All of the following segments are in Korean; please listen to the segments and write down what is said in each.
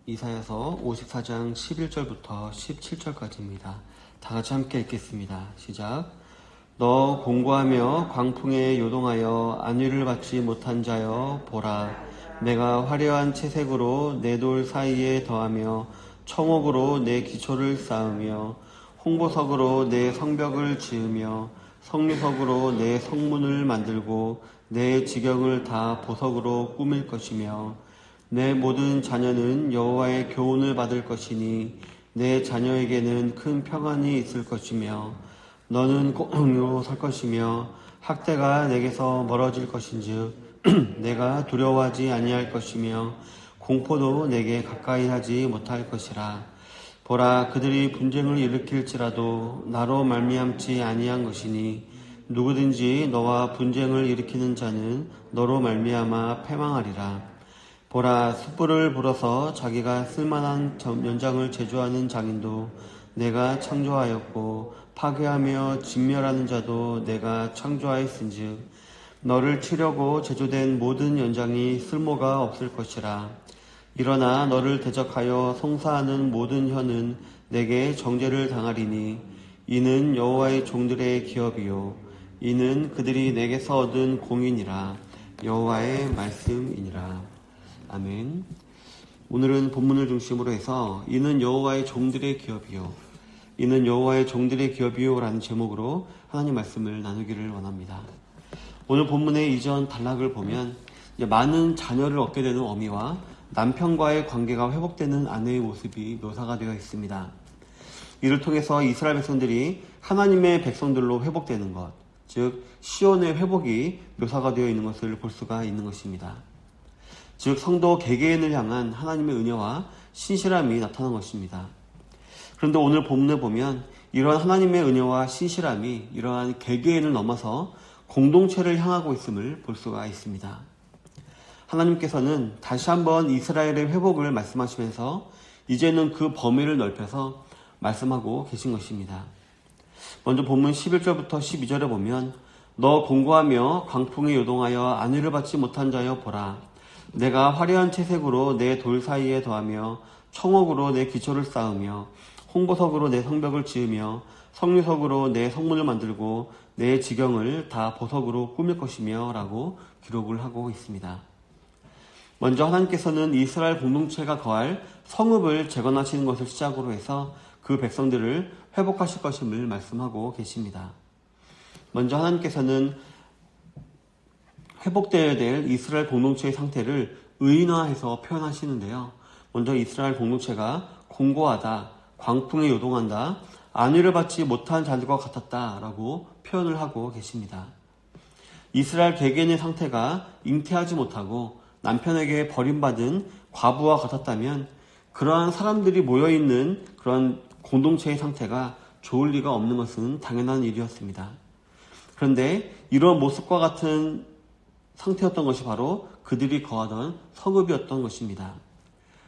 이사야서 54장 11절부터 17절까지입니다. 다 같이 함께 읽겠습니다. 시작. 너 공고하며 광풍에 요동하여 안위를 받지 못한 자여 보라. 내가 화려한 채색으로 내 돌 사이에 더하며 청옥으로 내 기초를 쌓으며 홍보석으로 내 성벽을 지으며 성류석으로 내 성문을 만들고 내 지경을 다 보석으로 꾸밀 것이며 내 모든 자녀는 여호와의 교훈을 받을 것이니 내 자녀에게는 큰 평안이 있을 것이며 너는 공유로 설 것이며 학대가 내게서 멀어질 것인즉 내가 두려워하지 아니할 것이며 공포도 내게 가까이 하지 못할 것이라. 보라, 그들이 분쟁을 일으킬지라도 나로 말미암지 아니한 것이니 누구든지 너와 분쟁을 일으키는 자는 너로 말미암아 패망하리라. 보라, 숯불을 불어서 자기가 쓸만한 연장을 제조하는 장인도 내가 창조하였고 파괴하며 진멸하는 자도 내가 창조하였은즉 너를 치려고 제조된 모든 연장이 쓸모가 없을 것이라. 일어나 너를 대적하여 송사하는 모든 혀는 내게 정죄를 당하리니 이는 여호와의 종들의 기업이요 이는 그들이 내게서 얻은 공인이라. 여호와의 말씀이니라. 아멘. 오늘은 본문을 중심으로 해서 이는 여호와의 종들의 기업이요 이는 여호와의 종들의 기업이요 라는 제목으로 하나님 말씀을 나누기를 원합니다. 오늘 본문의 이전 단락을 보면 많은 자녀를 얻게 되는 어미와 남편과의 관계가 회복되는 아내의 모습이 묘사가 되어 있습니다. 이를 통해서 이스라엘 백성들이 하나님의 백성들로 회복되는 것, 즉 시온의 회복이 묘사가 되어 있는 것을 볼 수가 있는 것입니다. 즉 성도 개개인을 향한 하나님의 은혜와 신실함이 나타난 것입니다. 그런데 오늘 본문에 보면 이러한 하나님의 은혜와 신실함이 이러한 개개인을 넘어서 공동체를 향하고 있음을 볼 수가 있습니다. 하나님께서는 다시 한번 이스라엘의 회복을 말씀하시면서 이제는 그 범위를 넓혀서 말씀하고 계신 것입니다. 먼저 본문 11절부터 12절에 보면 너 공고하며 광풍에 요동하여 안위를 받지 못한 자여 보라. 내가 화려한 채색으로 내 돌 사이에 더하며 청옥으로 내 기초를 쌓으며 홍보석으로 내 성벽을 지으며 성류석으로 내 성문을 만들고 내 지경을 다 보석으로 꾸밀 것이며 라고 기록을 하고 있습니다. 먼저 하나님께서는 이스라엘 공동체가 거할 성읍을 재건하시는 것을 시작으로 해서 그 백성들을 회복하실 것임을 말씀하고 계십니다. 먼저 하나님께서는 회복되어야 될 이스라엘 공동체의 상태를 의인화해서 표현하시는데요. 먼저 이스라엘 공동체가 공고하다, 광풍에 요동한다, 안위를 받지 못한 자들과 같았다 라고 표현을 하고 계십니다. 이스라엘 개개인의 상태가 잉태하지 못하고 남편에게 버림받은 과부와 같았다면 그러한 사람들이 모여있는 그런 공동체의 상태가 좋을 리가 없는 것은 당연한 일이었습니다. 그런데 이런 모습과 같은 상태였던 것이 바로 그들이 거하던 성읍이었던 것입니다.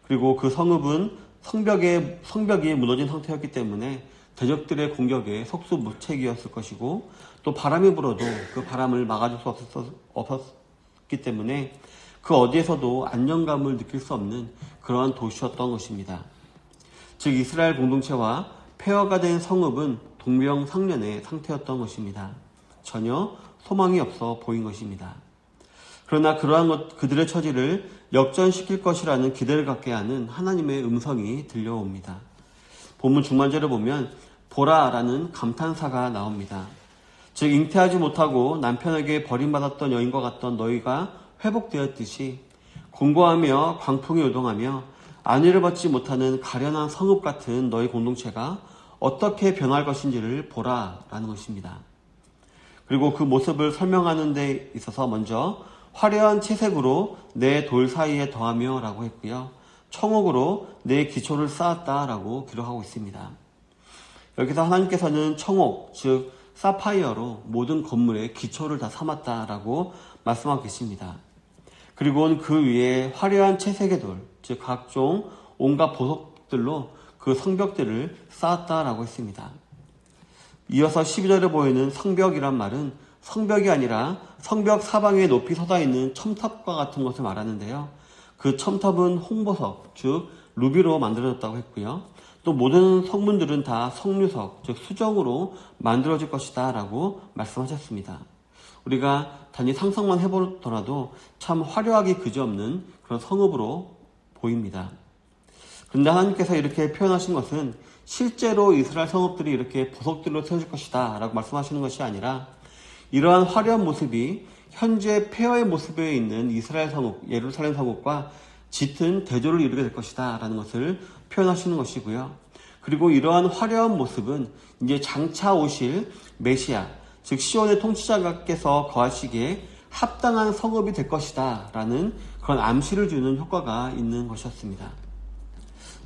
그리고 그 성읍은 성벽이 무너진 상태였기 때문에 대적들의 공격에 속수무책이었을 것이고 또 바람이 불어도 그 바람을 막아줄 수 없었기 때문에 그 어디에서도 안정감을 느낄 수 없는 그러한 도시였던 것입니다. 즉 이스라엘 공동체와 폐허가 된 성읍은 동병상련의 상태였던 것입니다. 전혀 소망이 없어 보인 것입니다. 그러나 그러한 그들의 처지를 역전시킬 것이라는 기대를 갖게 하는 하나님의 음성이 들려옵니다. 본문 중반절을 보면 보라라는 감탄사가 나옵니다. 즉 잉태하지 못하고 남편에게 버림받았던 여인과 같던 너희가 회복되었듯이 공고하며 광풍에 요동하며 안위를 받지 못하는 가련한 성읍 같은 너희 공동체가 어떻게 변할 것인지를 보라라는 것입니다. 그리고 그 모습을 설명하는 데 있어서 먼저 화려한 채색으로 내 돌 사이에 더하며 라고 했고요. 청옥으로 내 기초를 쌓았다 라고 기록하고 있습니다. 여기서 하나님께서는 청옥, 즉 사파이어로 모든 건물의 기초를 다 삼았다 라고 말씀하고 계십니다. 그리고 그 위에 화려한 채색의 돌, 즉 각종 온갖 보석들로 그 성벽들을 쌓았다 라고 했습니다. 이어서 12절에 보이는 성벽이란 말은 성벽이 아니라 성벽 사방에 높이 솟아 있는 첨탑과 같은 것을 말하는데요. 그 첨탑은 홍보석, 즉 루비로 만들어졌다고 했고요. 또 모든 성문들은 다 성류석, 즉 수정으로 만들어질 것이다 라고 말씀하셨습니다. 우리가 단지 상상만 해보더라도 참 화려하기 그지없는 그런 성읍으로 보입니다. 그런데 하나님께서 이렇게 표현하신 것은 실제로 이스라엘 성읍들이 이렇게 보석들로 세워질 것이다 라고 말씀하시는 것이 아니라 이러한 화려한 모습이 현재 폐허의 모습에 있는 이스라엘 성읍, 예루살렘 성읍과 짙은 대조를 이루게 될 것이다 라는 것을 표현하시는 것이고요. 그리고 이러한 화려한 모습은 이제 장차 오실 메시아, 즉 시온의 통치자께서 거하시기에 합당한 성읍이 될 것이다 라는 그런 암시를 주는 효과가 있는 것이었습니다.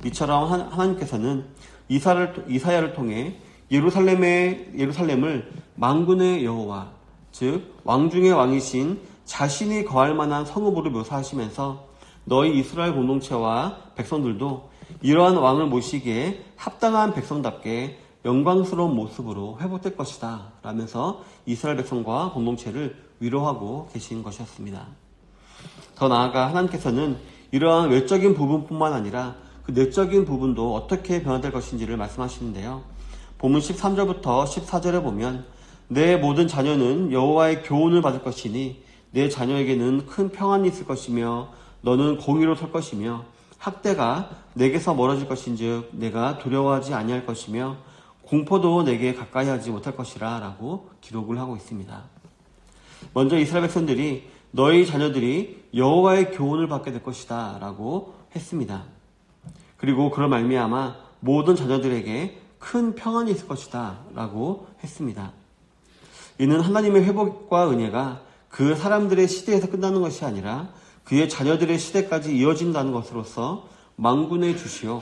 이처럼 하나님께서는 이사야를 통해 예루살렘을 만군의 여호와, 즉 왕중의 왕이신 자신이 거할 만한 성읍으로 묘사하시면서 너희 이스라엘 공동체와 백성들도 이러한 왕을 모시기에 합당한 백성답게 영광스러운 모습으로 회복될 것이다 라면서 이스라엘 백성과 공동체를 위로하고 계신 것이었습니다. 더 나아가 하나님께서는 이러한 외적인 부분뿐만 아니라 그 내적인 부분도 어떻게 변화될 것인지를 말씀하시는데요. 본문 13절부터 14절에 보면 내 모든 자녀는 여호와의 교훈을 받을 것이니 내 자녀에게는 큰 평안이 있을 것이며 너는 공의로 설 것이며 학대가 내게서 멀어질 것인즉 내가 두려워하지 아니할 것이며 공포도 내게 가까이 하지 못할 것이라 라고 기록을 하고 있습니다. 먼저 이스라엘 백성들이 너희 자녀들이 여호와의 교훈을 받게 될 것이다 라고 했습니다. 그리고 그런 말미암아 모든 자녀들에게 큰 평안이 있을 것이다 라고 했습니다. 이는 하나님의 회복과 은혜가 그 사람들의 시대에서 끝나는 것이 아니라 그의 자녀들의 시대까지 이어진다는 것으로서 만군의 주시오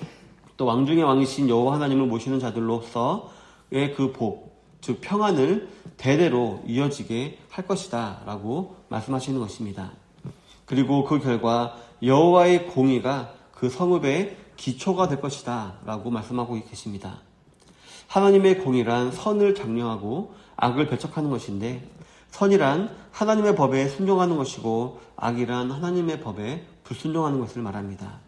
또 왕중의 왕이신 여호와 하나님을 모시는 자들로서의 그 복, 즉 평안을 대대로 이어지게 할 것이다 라고 말씀하시는 것입니다. 그리고 그 결과 여호와의 공의가 그 성읍의 기초가 될 것이다 라고 말씀하고 계십니다. 하나님의 공의란 선을 장려하고 악을 배척하는 것인데 선이란 하나님의 법에 순종하는 것이고 악이란 하나님의 법에 불순종하는 것을 말합니다.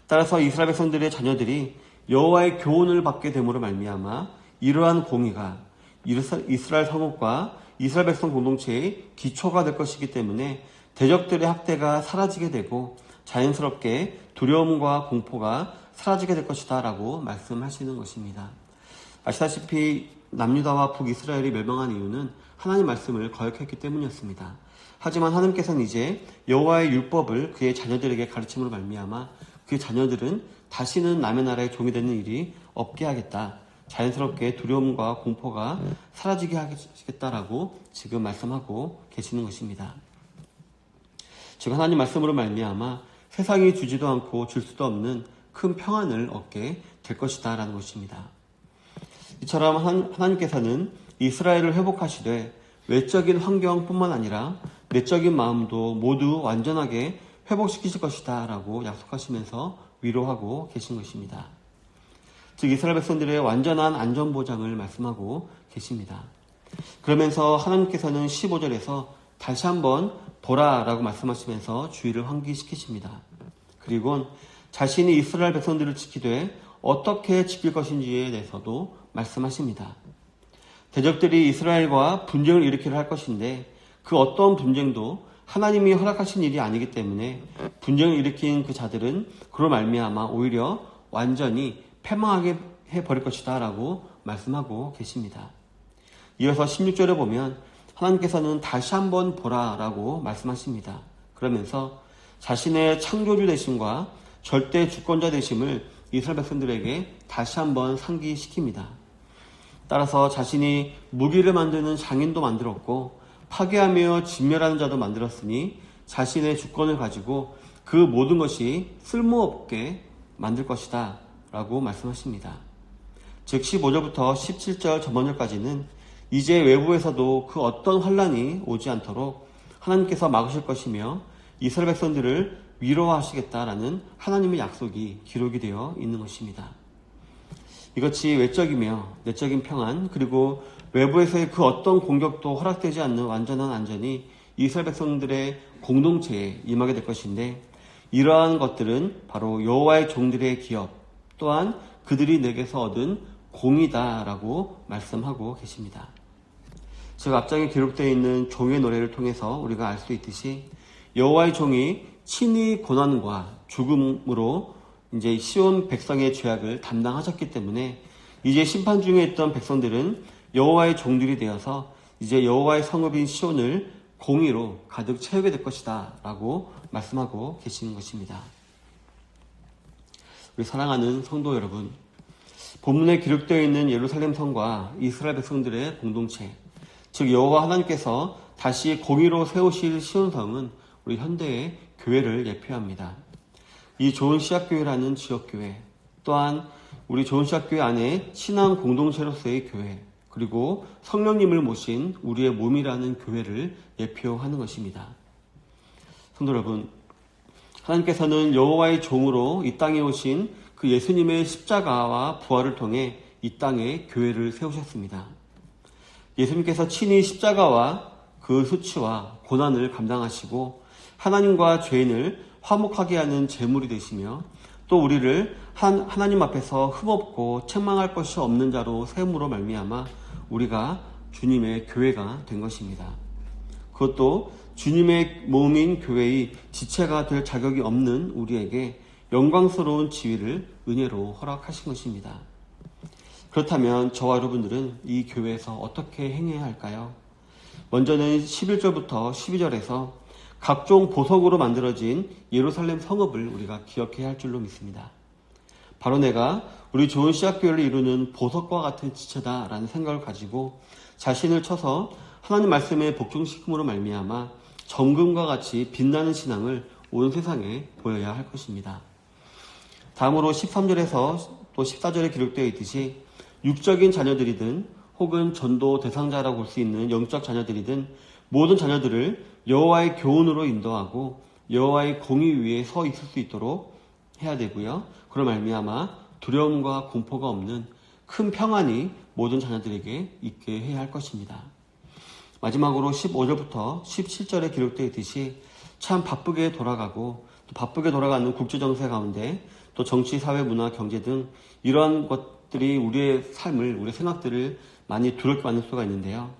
따라서 이스라엘 백성들의 자녀들이 여호와의 교훈을 받게 됨으로 말미암아 이러한 공의가 이스라엘 성읍과 이스라엘 백성 공동체의 기초가 될 것이기 때문에 대적들의 학대가 사라지게 되고 자연스럽게 두려움과 공포가 사라지게 될 것이다 라고 말씀하시는 것입니다. 아시다시피 남유다와 북이스라엘이 멸망한 이유는 하나님 말씀을 거역했기 때문이었습니다. 하지만 하나님께서는 이제 여호와의 율법을 그의 자녀들에게 가르침으로 말미암아 그 자녀들은 다시는 남의 나라의 종이 되는 일이 없게 하겠다. 자연스럽게 두려움과 공포가 사라지게 하겠다라고 지금 말씀하고 계시는 것입니다. 즉 하나님 말씀으로 말미암아 세상이 주지도 않고 줄 수도 없는 큰 평안을 얻게 될 것이다 라는 것입니다. 이처럼 하나님께서는 이스라엘을 회복하시되 외적인 환경뿐만 아니라 내적인 마음도 모두 완전하게 회복시키실 것이다 라고 약속하시면서 위로하고 계신 것입니다. 즉 이스라엘 백성들의 완전한 안전보장을 말씀하고 계십니다. 그러면서 하나님께서는 15절에서 다시 한번 보라 라고 말씀하시면서 주의를 환기시키십니다. 그리고 자신이 이스라엘 백성들을 지키되 어떻게 지킬 것인지에 대해서도 말씀하십니다. 대적들이 이스라엘과 분쟁을 일으키려 할 것인데 그 어떤 분쟁도 하나님이 허락하신 일이 아니기 때문에 분쟁을 일으킨 그 자들은 그로 말미암아 오히려 완전히 패망하게 해버릴 것이다 라고 말씀하고 계십니다. 이어서 16절에 보면 하나님께서는 다시 한번 보라 라고 말씀하십니다. 그러면서 자신의 창조주 되심과 절대 주권자 되심을 이스라엘 백성들에게 다시 한번 상기시킵니다. 따라서 자신이 무기를 만드는 장인도 만들었고 파괴하며 진멸하는 자도 만들었으니 자신의 주권을 가지고 그 모든 것이 쓸모없게 만들 것이다 라고 말씀하십니다. 즉 15절부터 17절 전번절까지는 이제 외부에서도 그 어떤 환란이 오지 않도록 하나님께서 막으실 것이며 이스라엘 백성들을 위로하시겠다라는 하나님의 약속이 기록이 되어 있는 것입니다. 이것이 외적이며 내적인 평안 그리고 외부에서의 그 어떤 공격도 허락되지 않는 완전한 안전이 이스라엘 백성들의 공동체에 임하게 될 것인데 이러한 것들은 바로 여호와의 종들의 기업, 또한 그들이 내게서 얻은 공이다라고 말씀하고 계십니다. 즉 앞장에 기록되어 있는 종의 노래를 통해서 우리가 알 수 있듯이 여호와의 종이 친히 고난과 죽음으로 이제 시온 백성의 죄악을 담당하셨기 때문에 이제 심판 중에 있던 백성들은 여호와의 종들이 되어서 이제 여호와의 성읍인 시온을 공의로 가득 채우게 될 것이다 라고 말씀하고 계시는 것입니다. 우리 사랑하는 성도 여러분, 본문에 기록되어 있는 예루살렘 성과 이스라엘 백성들의 공동체, 즉 여호와 하나님께서 다시 공의로 세우실 시온성은 우리 현대의 교회를 예표합니다. 이 좋은 씨앗교회라는 지역교회, 또한 우리 좋은 씨앗교회 안에 신앙 공동체로서의 교회, 그리고 성령님을 모신 우리의 몸이라는 교회를 예표하는 것입니다. 성도 여러분, 하나님께서는 여호와의 종으로 이 땅에 오신 그 예수님의 십자가와 부활을 통해 이 땅에 교회를 세우셨습니다. 예수님께서 친히 십자가와 그 수치와 고난을 감당하시고 하나님과 죄인을 화목하게 하는 제물이 되시며 또 우리를 하나님 앞에서 흠없고 책망할 것이 없는 자로 세움으로 말미암아 우리가 주님의 교회가 된 것입니다. 그것도 주님의 몸인 교회의 지체가 될 자격이 없는 우리에게 영광스러운 지위를 은혜로 허락하신 것입니다. 그렇다면 저와 여러분들은 이 교회에서 어떻게 행해야 할까요? 먼저는 11절부터 12절에서 각종 보석으로 만들어진 예루살렘 성읍을 우리가 기억해야 할 줄로 믿습니다. 바로 내가 우리 좋은 씨앗교회를 이루는 보석과 같은 지체다라는 생각을 가지고 자신을 쳐서 하나님 말씀에 복종시킴으로 말미암아 정금과 같이 빛나는 신앙을 온 세상에 보여야 할 것입니다. 다음으로 13절에서 또 14절에 기록되어 있듯이 육적인 자녀들이든 혹은 전도 대상자라고 볼 수 있는 영적 자녀들이든 모든 자녀들을 여호와의 교훈으로 인도하고 여호와의 공의 위에 서 있을 수 있도록 해야 되고요. 그로 말미암아 두려움과 공포가 없는 큰 평안이 모든 자녀들에게 있게 해야 할 것입니다. 마지막으로 15절부터 17절에 기록되어 있듯이 참 바쁘게 돌아가고 또 바쁘게 돌아가는 국제정세 가운데 또 정치, 사회, 문화, 경제 등 이러한 것들이 우리의 삶을, 우리의 생각들을 많이 두렵게 만들 수가 있는데요.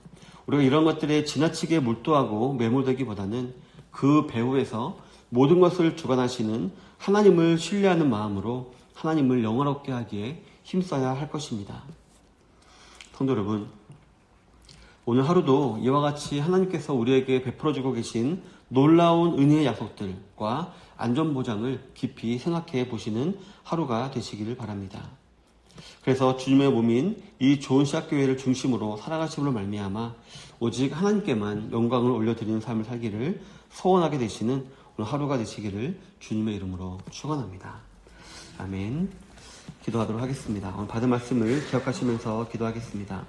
우리가 이런 것들에 지나치게 몰두하고 매몰되기보다는 그 배후에서 모든 것을 주관하시는 하나님을 신뢰하는 마음으로 하나님을 영화롭게 하기에 힘써야 할 것입니다. 성도 여러분, 오늘 하루도 이와 같이 하나님께서 우리에게 베풀어주고 계신 놀라운 은혜의 약속들과 안전보장을 깊이 생각해 보시는 하루가 되시기를 바랍니다. 그래서 주님의 몸인 이 좋은 씨앗교회를 중심으로 살아가심으로 말미암아 오직 하나님께만 영광을 올려드리는 삶을 살기를 소원하게 되시는 오늘 하루가 되시기를 주님의 이름으로 축원합니다. 아멘. 기도하도록 하겠습니다. 오늘 받은 말씀을 기억하시면서 기도하겠습니다.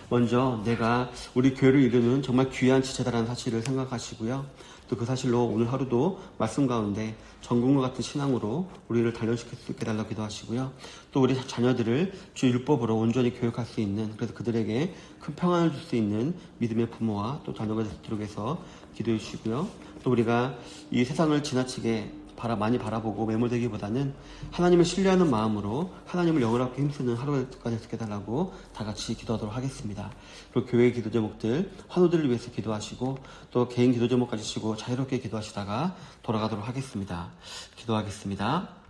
먼저 내가 우리 교회를 이루는 정말 귀한 지체다라는 사실을 생각하시고요. 또 그 사실로 오늘 하루도 말씀 가운데 정금과 같은 신앙으로 우리를 단련시킬 수 있게 달라고 기도하시고요. 또 우리 자녀들을 주 율법으로 온전히 교육할 수 있는, 그래서 그들에게 큰 평안을 줄 수 있는 믿음의 부모와 또 자녀가 되도록 해서 기도해 주시고요. 또 우리가 이 세상을 지나치게 많이 바라보고 매몰되기보다는 하나님을 신뢰하는 마음으로 하나님을 영원하게 힘쓰는 하루가 되게 해달라고 다 같이 기도하도록 하겠습니다. 그리고 교회의 기도 제목들, 환우들을 위해서 기도하시고 또 개인 기도 제목 가지시고 자유롭게 기도하시다가 돌아가도록 하겠습니다. 기도하겠습니다.